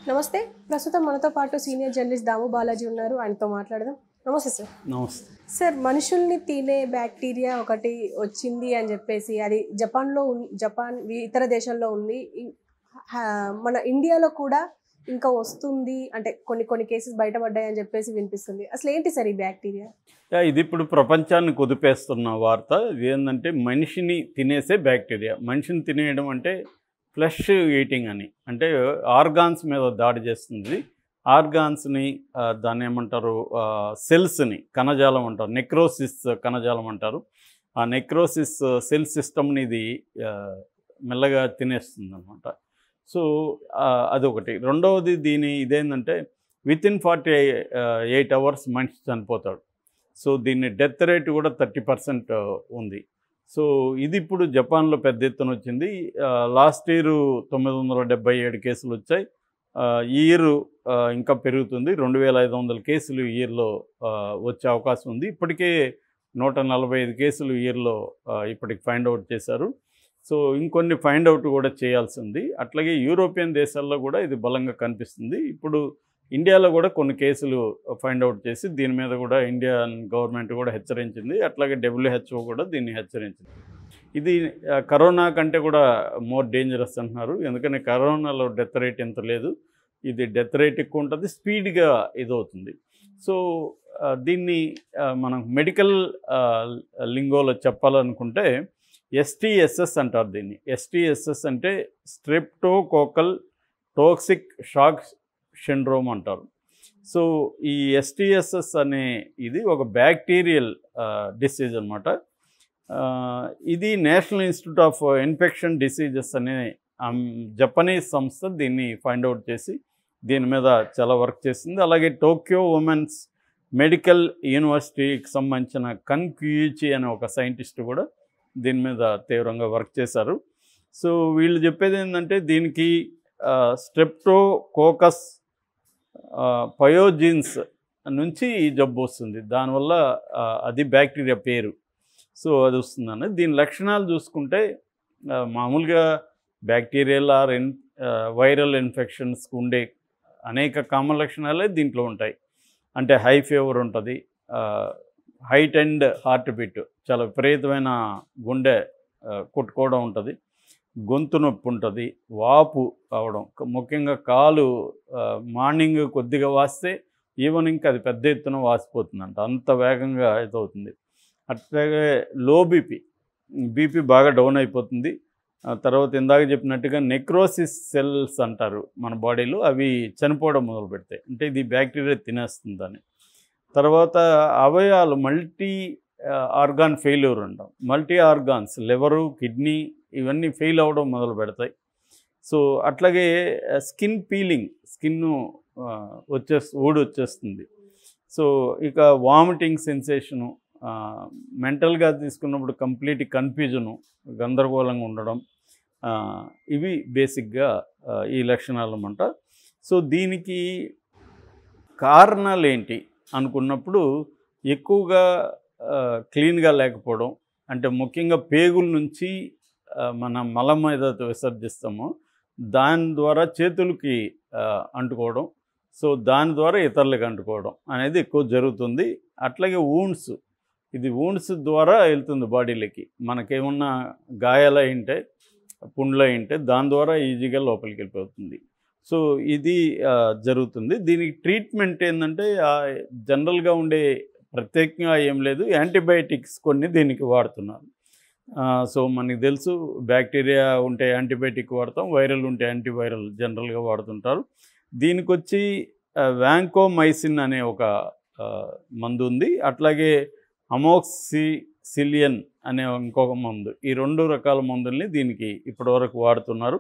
నమస్తే. ప్రస్తుతం మనతో పాటు సీనియర్ జర్నలిస్ట్ దాము బాలాజీ ఉన్నారు. ఆయనతో మాట్లాడదాం. నమస్తే సార్. నమస్తే. సార్, మనుషుల్ని తినే బ్యాక్టీరియా ఒకటి వచ్చింది అని చెప్పేసి అది జపాన్ ఇతర దేశాల్లో ఉంది. మన ఇండియాలో కూడా ఇంకా వస్తుంది అంటే కొన్ని కేసెస్ బయటపడ్డాయి అని చెప్పేసి వినిపిస్తుంది. అసలు ఏంటి సార్ ఈ బ్యాక్టీరియా? ఇది ఇప్పుడు ప్రపంచాన్ని కుదిపేస్తున్న వార్త. ఇది ఏంటంటే మనిషిని తినేసే బ్యాక్టీరియా. మనిషిని తినేయడం అంటే ఫ్లెష్ ఈటింగ్ అని, అంటే ఆర్గాన్స్ మీద దాడి చేస్తుంది. ఆర్గాన్స్ని దాన్ని ఏమంటారు, సెల్స్ని, కణజాలం అంటారు, నెక్రోసిస్ కణజాలం అంటారు. ఆ నెక్రోసిస్ సెల్ సిస్టమ్ని ఇది మెల్లగా తినేస్తుంది అనమాట. సో అదొకటి. రెండవది ఇదేంటంటే వితిన్ 48 hours మనిషి చనిపోతాడు. సో దీన్ని డెత్ రేట్ కూడా 30% ఉంది. సో ఇది ఇప్పుడు జపాన్లో పెద్ద ఎత్తున వచ్చింది. లాస్ట్ ఇయర్ 977 కేసులు వచ్చాయి. ఈ ఇయర్ ఇంకా పెరుగుతుంది. 2500 కేసులు ఈ ఇయర్లో వచ్చే అవకాశం ఉంది. ఇప్పటికే 145 కేసులు ఈ ఇయర్లో ఇప్పటికి ఫైండ్ అవుట్ చేశారు. సో ఇంకొన్ని ఫైండ్ అవుట్ కూడా చేయాల్సి ఉంది. అట్లాగే యూరోపియన్ దేశాల్లో కూడా ఇది బలంగా కనిపిస్తుంది. ఇప్పుడు ఇండియాలో కూడా కొన్ని కేసులు ఫైండ్ అవుట్ చేసి దీని మీద కూడా ఇండియన్ గవర్నమెంట్ కూడా హెచ్చరించింది. అట్లాగే WHO కూడా దీన్ని హెచ్చరించింది. ఇది కరోనా కంటే కూడా మోర్ డేంజరస్ అంటున్నారు. ఎందుకంటే కరోనాలో డెత్ రేట్ ఎంత లేదు, ఇది డెత్ రేట్ ఎక్కువ ఉంటుంది, స్పీడ్గా ఇదవుతుంది. సో దీన్ని మనం మెడికల్ లింగోలో చెప్పాలనుకుంటే STSS అంటారు దీన్ని. STSS అంటే స్ట్రెప్టోకోకల్ టోక్సిక్ షాక్ సిండ్రోమ్ అంటారు. సో ఈ STSS అనే ఇది ఒక బ్యాక్టీరియల్ డిసీజ్ అనమాట. ఇది national institute of infection diseases అనే జపనీస్ సంస్థ దీన్ని ఫైండ్ అవుట్ చేసి దీని మీద చాలా వర్క్ చేసింది. అలాగే టోక్యో ఉమెన్స్ మెడికల్ యూనివర్సిటీకి సంబంధించిన కన్ క్యూయిచి అనే ఒక సైంటిస్ట్ కూడా దీని మీద తీవ్రంగా వర్క్ చేశారు. సో వీళ్ళు చెప్పేది ఏంటంటే దీనికి స్ట్రెప్టోకోకస్ పయోజీన్స్ నుంచి ఈ జబ్బు వస్తుంది. దానివల్ల అది బ్యాక్టీరియా పేరు. సో అది వస్తుందని దీని లక్షణాలు చూసుకుంటే మామూలుగా బ్యాక్టీరియల్ ఆర్ వైరల్ ఇన్ఫెక్షన్స్కి ఉండే అనేక కామన్ లక్షణాలే దీంట్లో ఉంటాయి. అంటే హై ఫీవర్ ఉంటుంది, హైట్ అండ్ హార్ట్ బీట్, చాలా విపరీతమైన గుండె కొట్టుకోవడం ఉంటుంది, గొంతు నొప్పి ఉంటుంది, వాపు అవడం, ముఖ్యంగా కాలు మార్నింగ్ కొద్దిగా వాస్తే ఈవినింగ్కి అది పెద్ద ఎత్తున వాసిపోతుందంట, అంత వేగంగా ఇదవుతుంది. అట్లాగే లో బీపీ బాగా డౌన్ అయిపోతుంది. తర్వాత ఇందాక చెప్పినట్టుగా నెక్రోసిస్ సెల్స్ అంటారు మన బాడీలో, అవి చనిపోవడం మొదలు పెడతాయి. అంటే ఇది బ్యాక్టీరియా తినేస్తుందని. తర్వాత అవయవాలు మల్టీ ఆర్గాన్ ఫెయిల్యూర్ అంటాం. మల్టీ ఆర్గాన్స్, లివరు, కిడ్నీ ఇవన్నీ ఫెయిల్ అవ్వడం మొదలు పెడతాయి. సో అట్లాగే స్కిన్ పీలింగ్, ఊడొచ్చేస్తుంది. సో ఇక వామిటింగ్ సెన్సేషను, మెంటల్గా తీసుకున్నప్పుడు కంప్లీట్ కన్ఫ్యూజను, గందరగోళంగా ఉండడం, ఇవి బేసిక్గా ఈ లక్షణాలు అన్నమాట. సో దీనికి కారణాలు ఏంటి అనుకున్నప్పుడు ఎక్కువగా క్లీన్గా లేకపోవడం, అంటే ముఖ్యంగా పేగుల నుంచి మన మలం ఏదైతే విసర్జిస్తామో దాని ద్వారా చేతులకి అంటుకోవడం, సో దాని ద్వారా ఇతరులకు అంటుకోవడం అనేది ఎక్కువ జరుగుతుంది. అట్లాగే ఇది వూండ్స్ ద్వారా వెళ్తుంది బాడీలోకి. మనకేమన్నా గాయాలు అయింటే, పుండ్లు అయింటే దాని ద్వారా ఈజీగా లోపలికి వెళ్ళిపోతుంది. సో ఇది జరుగుతుంది. దీనికి ట్రీట్మెంట్ ఏంటంటే జనరల్గా ఉండే ప్రత్యేకంగా ఏం లేదు, యాంటీబయాటిక్స్ కొన్ని దీనికి వాడుతున్నారు. సో మనకి తెలుసు బ్యాక్టీరియా ఉంటే యాంటీబయాటిక్ వాడతాం, వైరల్ ఉంటే యాంటీవైరల్ జనరల్గా వాడుతుంటారు. దీనికి వచ్చి వ్యాంకోమైసిన్ అనే ఒక మందు ఉంది. అట్లాగే అమోక్సిసిలియన్ అనే ఇంకొక మందు. ఈ 2 రకాల మందుల్ని దీనికి ఇప్పటివరకు వాడుతున్నారు.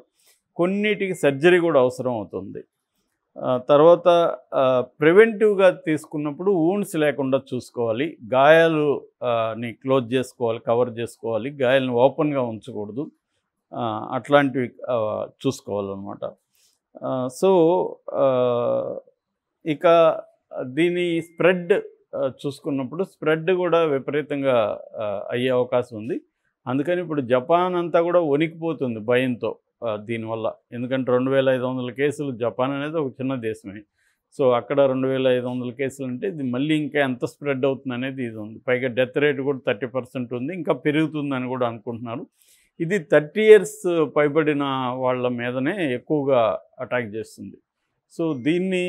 కొన్నిటికి సర్జరీ కూడా అవసరం అవుతుంది. తర్వాత ప్రివెంటివ్గా తీసుకున్నప్పుడు వూండ్స్ లేకుండా చూసుకోవాలి, గాయాలని క్లోజ్ చేసుకోవాలి, కవర్ చేసుకోవాలి, గాయాలను ఓపెన్గా ఉంచకూడదు, అట్లాంటివి చూసుకోవాలన్నమాట. సో ఇక దీని స్ప్రెడ్ చూసుకున్నప్పుడు స్ప్రెడ్ కూడా విపరీతంగా అయ్యే అవకాశం ఉంది. అందుకని ఇప్పుడు జపాన్ అంతా కూడా వణికిపోతుంది భయంతో. దీనివల్ల. ఎందుకంటే 2500 కేసులు, జపాన్ అనేది ఒక చిన్న దేశమే. సో అక్కడ 2500 కేసులు అంటే ఇది మళ్ళీ ఇంకా ఎంత స్ప్రెడ్ అవుతుంది అనేది ఇది ఉంది. పైగా డెత్ రేట్ కూడా 30% ఉంది, ఇంకా పెరుగుతుందని కూడా అనుకుంటున్నారు. ఇది 30 ఇయర్స్ పైబడిన వాళ్ళ మీదనే ఎక్కువగా అటాక్ చేస్తుంది. సో దీన్ని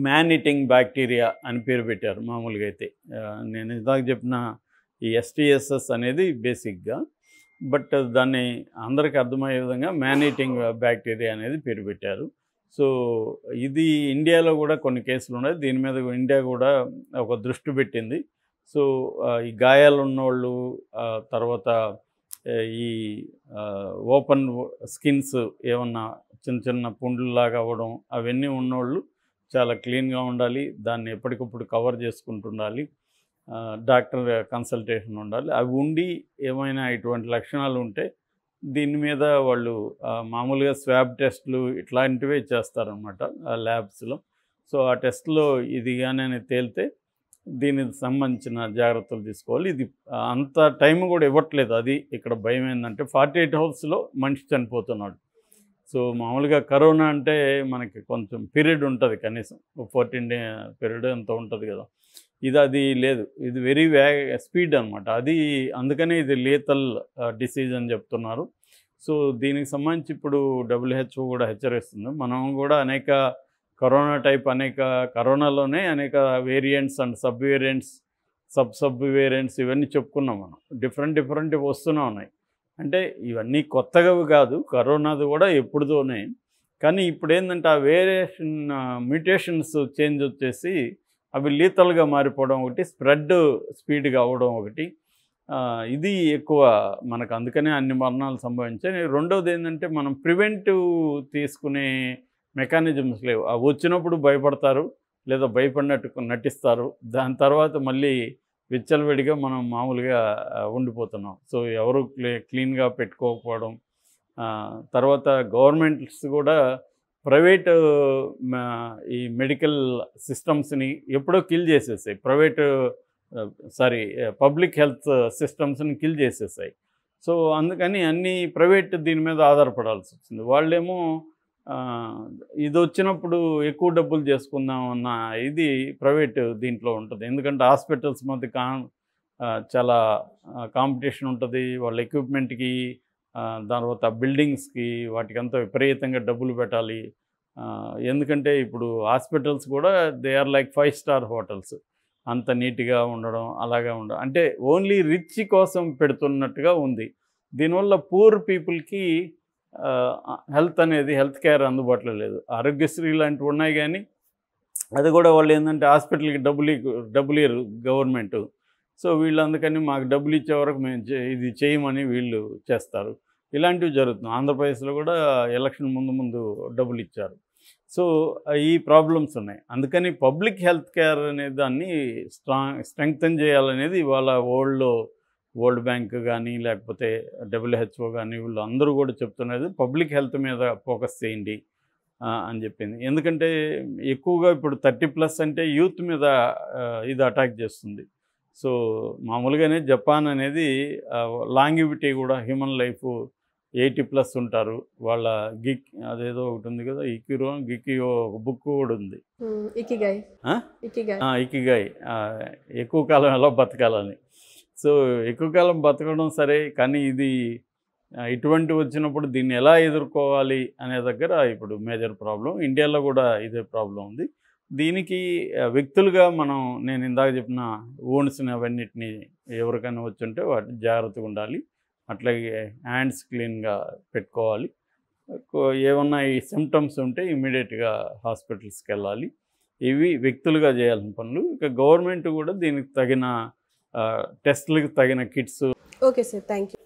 మ్యాన్ ఈటింగ్ బ్యాక్టీరియా అని పేరు పెట్టారు మామూలుగా అయితే. నేను ఇందాక చెప్పిన ఈ STSS అనేది బేసిక్గా, బట్ దాన్ని అందరికీ అర్థమయ్యే విధంగా మ్యాన్ ఈటింగ్ బ్యాక్టీరియా అనేది పేరు పెట్టారు. సో ఇది ఇండియాలో కూడా కొన్ని కేసులు ఉన్నాయి. దీని మీద ఇండియా కూడా ఒక దృష్టి పెట్టింది. సో ఈ గాయాలు ఉన్నోళ్ళు, తర్వాత ఈ ఓపెన్ స్కిన్స్ ఏమన్నా చిన్న చిన్న పుండ్లులాగా అవ్వడం, అవన్నీ ఉన్నోళ్ళు చాలా క్లీన్గా ఉండాలి. దాన్ని ఎప్పటికప్పుడు కవర్ చేసుకుంటుండాలి. డాక్టర్ కన్సల్టేషన్ ఉండాలి. అవి ఉండి ఏమైనా ఇటువంటి లక్షణాలు ఉంటే దీని మీద వాళ్ళు మామూలుగా స్వాబ్ టెస్ట్లు ఇట్లాంటివే చేస్తారనమాట ల్యాబ్స్లో. సో ఆ టెస్ట్లో ఇది కానీ తేలితే దీనికి సంబంధించిన జాగ్రత్తలు తీసుకోవాలి. ఇది అంత టైం కూడా ఇవ్వట్లేదు. అది ఇక్కడ భయం ఏంటంటే 48 అవర్స్లో మనిషి చనిపోతున్నాడు. సో మామూలుగా కరోనా అంటే మనకి కొంచెం పీరియడ్ ఉంటుంది, కనీసం 14 డే పీరియడ్ అంత ఉంటుంది కదా. అది లేదు, ఇది వెరీ స్పీడ్ అనమాట. అది అందుకనే ఇది లీతల్ డిసీజ్ అని చెప్తున్నారు. సో దీనికి సంబంధించి ఇప్పుడు WHO కూడా హెచ్చరిస్తుంది. మనం కూడా అనేక కరోనాలోనే అనేక వేరియంట్స్ అండ్ సబ్ వేరియంట్స్ ఇవన్నీ చెప్పుకున్నాం మనం. డిఫరెంట్ వస్తూనే ఉన్నాయి. అంటే ఇవన్నీ కొత్తగా కాదు, కరోనాది కూడా ఎప్పుడుతోనే. కానీ ఇప్పుడు ఏంటంటే ఆ మ్యూటేషన్స్ చేంజ్ వచ్చేసి అవి లీతల్గా మారిపోవడం ఒకటి, స్ప్రెడ్ స్పీడ్గా అవ్వడం ఒకటి, ఇది ఎక్కువ మనకు. అందుకనే అన్ని మరణాలు సంభవించాయి. రెండవది ఏంటంటే మనం ప్రివెంటివ్ తీసుకునే మెకానిజమ్స్ లేవు. అవి వచ్చినప్పుడు భయపడతారు, లేదా భయపడినట్టు నటిస్తారు. దాని తర్వాత మళ్ళీ విచ్చలవిడిగా మనం మామూలుగా ఉండిపోతున్నాం. సో ఎవరు క్లీన్గా పెట్టుకోకపోవడం, తర్వాత గవర్నమెంట్స్ కూడా ప్రైవేటు ఈ మెడికల్ సిస్టమ్స్ని ఎప్పుడో కిల్ చేసేసాయి. పబ్లిక్ హెల్త్ సిస్టమ్స్ని కిల్ చేసేసాయి. సో అందుకని అన్నీ ప్రైవేట్ దీని మీద ఆధారపడాల్సి వచ్చింది. వాళ్ళేమో ఇది వచ్చినప్పుడు ఎక్కువ డబ్బులు చేసుకుందాం అన్న ఇది ప్రైవేట్ దీంట్లో ఉంటుంది. ఎందుకంటే హాస్పిటల్స్ మధ్య చాలా కాంపిటీషన్ ఉంటుంది. వాళ్ళ ఎక్విప్మెంట్కి, తర్వాత బిల్డింగ్స్కి, వాటికంతా విపరీతంగా డబ్బులు పెట్టాలి. ఎందుకంటే ఇప్పుడు హాస్పిటల్స్ కూడా they are like 5 star hotels. అంత నీట్గా ఉండడం, అలాగే ఉండడం అంటే ఓన్లీ రిచ్ కోసం పెడుతున్నట్టుగా ఉంది. దీనివల్ల పూర్ పీపుల్కి హెల్త్ కేర్ అందుబాటులో లేదు. ఆరోగ్యశ్రీ లాంటివి ఉన్నాయి, కానీ అది కూడా వాళ్ళు ఏంటంటే హాస్పిటల్కి డబ్బులు ఇవ్వరు గవర్నమెంట్. సో వీళ్ళు అందుకని మాకు డబ్బులు ఇచ్చే వరకు మేము ఇది చేయమని వీళ్ళు చేస్తారు. ఇలాంటివి జరుగుతుంది. ఆంధ్రప్రదేశ్లో కూడా ఎలక్షన్ ముందు డబ్బులు ఇచ్చారు. సో ఈ ప్రాబ్లమ్స్ ఉన్నాయి. అందుకని పబ్లిక్ హెల్త్ కేర్ అనే దాన్ని స్ట్రెంగ్తన్ చేయాలనేది ఇవాళ వరల్డ్ బ్యాంక్ కానీ, లేకపోతే WHO కానీ, వీళ్ళు అందరూ కూడా చెప్తున్నది పబ్లిక్ హెల్త్ మీద ఫోకస్ చేయండి అని చెప్పింది. ఎందుకంటే ఎక్కువగా ఇప్పుడు 30+ అంటే యూత్ మీద ఇది అటాక్ చేస్తుంది. సో మామూలుగానే జపాన్ అనేది లాంగివిటీ కూడా, హ్యూమన్ లైఫ్ 80+ ఉంటారు. వాళ్ళ అదేదో ఒకటి ఉంది కదా, గికియో ఒక బుక్ కూడా ఉంది, ఇకిగాయ్, ఎక్కువ కాలం ఎలా బతకాలని. సో ఎక్కువ కాలం బతకడం సరే, కానీ ఇది ఇటువంటి వచ్చినప్పుడు దీన్ని ఎలా ఎదుర్కోవాలి అనే దగ్గర ఇప్పుడు మేజర్ ప్రాబ్లం. ఇండియాలో కూడా ఇదే ప్రాబ్లం ఉంది. దీనికి వ్యక్తులుగా నేను ఇందాక చెప్పిన ఓన్స్ని అవన్నిటిని ఎవరికైనా వచ్చుంటే వాటి జాగ్రత్తగా ఉండాలి. అట్లాగే హ్యాండ్స్ క్లీన్గా పెట్టుకోవాలి. ఏమన్నా ఈ సిమ్టమ్స్ ఉంటే ఇమీడియట్గా హాస్పిటల్స్కి వెళ్ళాలి. ఇవి వ్యక్తులుగా చేయాల్సిన పనులు. ఇక గవర్నమెంట్ కూడా దీనికి తగిన టెస్టులకు తగిన kits. Okay sir, thank you.